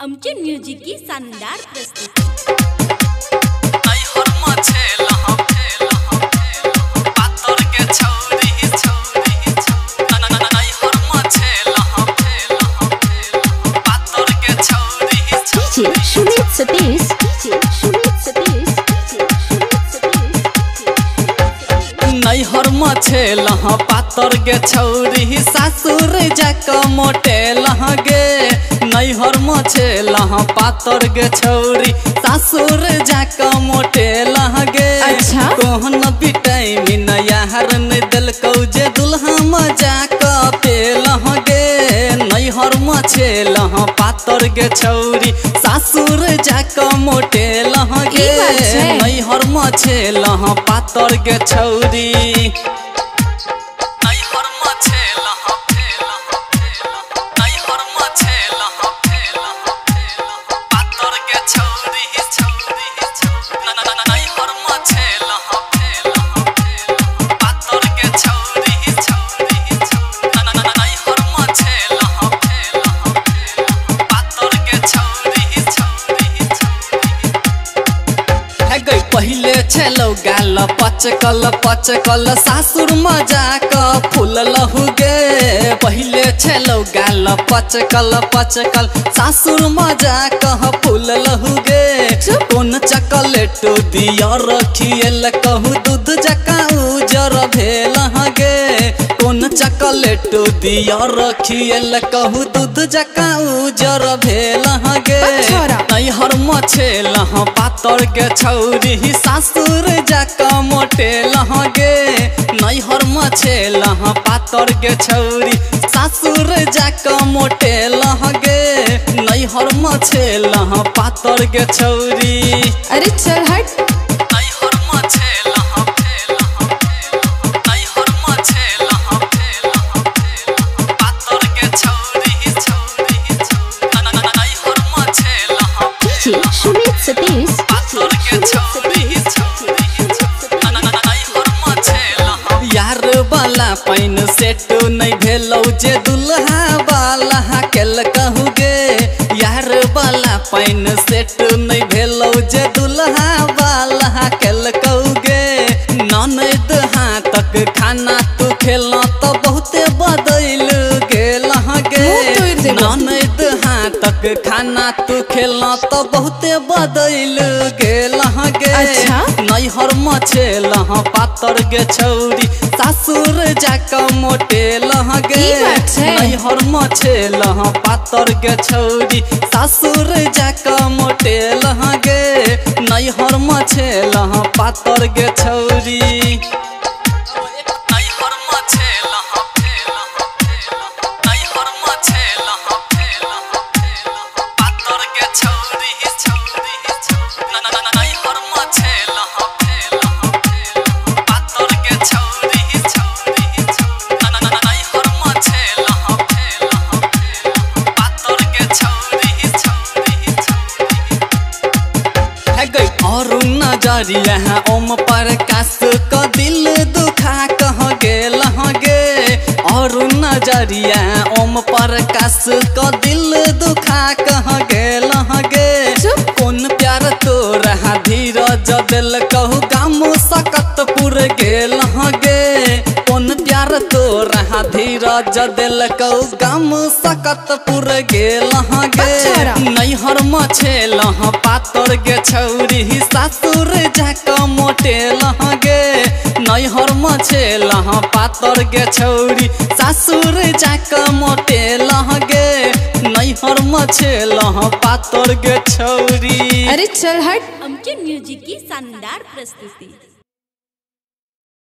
आमचे म्युझिक की शानदार प्रस्तुती। नैहर मछे लहा पातर गे छौरी सासुर जाक मोटे लहगे। नैहर मछे लहा पातर गे छौरी सासुर जाक मोटे लहगे। अच्छा कोहन बिटाई मिन यार न दिल कौजे दुल्हा मजाक पे लहगे। नैहर मछे लहा पातर गे छौरी सासुर जाक मोटे लहगे। नैहर मछे लहा पातर गे छौरी पहिले छेलौ गाल पचकल सासुर मजाक फूल लहुगे। पहिले छेलौ गाल पचकल सासुर मजाक फूल लहुगे। कोन चॉकलेट दिया रखियल कहू दूध जका उजर भेल हगे। कोन चॉकलेट दिया रखियल कहू दूध जका उजर भेल हगे। नैहर मछे लहा पातर गे छौरी सासुर जाक मोटे लहगे। नैहर मछे लहा पातर गे छौरी सासुर जाक मोटे लहगे। नैहर मछे लहा पातर गे छौरी। अरे चल हट। यार वाला पैन सेट नहीं भेलौ जे दुल्हा वाला केल कहूगे। यार वाला पैन सेट नहीं भेलौ जे दुल्हा वाला केल कहूगे। ननद हाथक खाना तू खेला तो बहुते बदल गेल गे। ननद हाथक खाना तू खेला तो बहुते बदल गेल गे। अच्छा? नैहर मछे लहा पातर गे छौरी सासुर जाक मोटे लहगे। नैहर मछे लहा पातर गे छौरी सासुर जाक मोटे लहगे। नैहर मछे लहा पातर गे छौरी। और नजरिया ओम प्रकाश का दिल दुखा कह गेल गे। और नजरिया ओम प्रकाश का दिल दुखा कह गेल गे। कौन प्यार तोरा धीरज दिल कहू गाम सकतपुर गेल गे। कौन प्यार तोरा धीरज दिल कहू गाम सकतपुर गेल गे। नैहर मछे लहा पातर गे छौरी सासुर जाक मोटे लहगे। नैहर मछे लहा पातर गे छौरी सासुर जाक मोटे लहगे। नैहर मछे लहा पातर गे छौरी। अरे चल हट। आमचे म्युझिक की शानदार प्रस्तुती।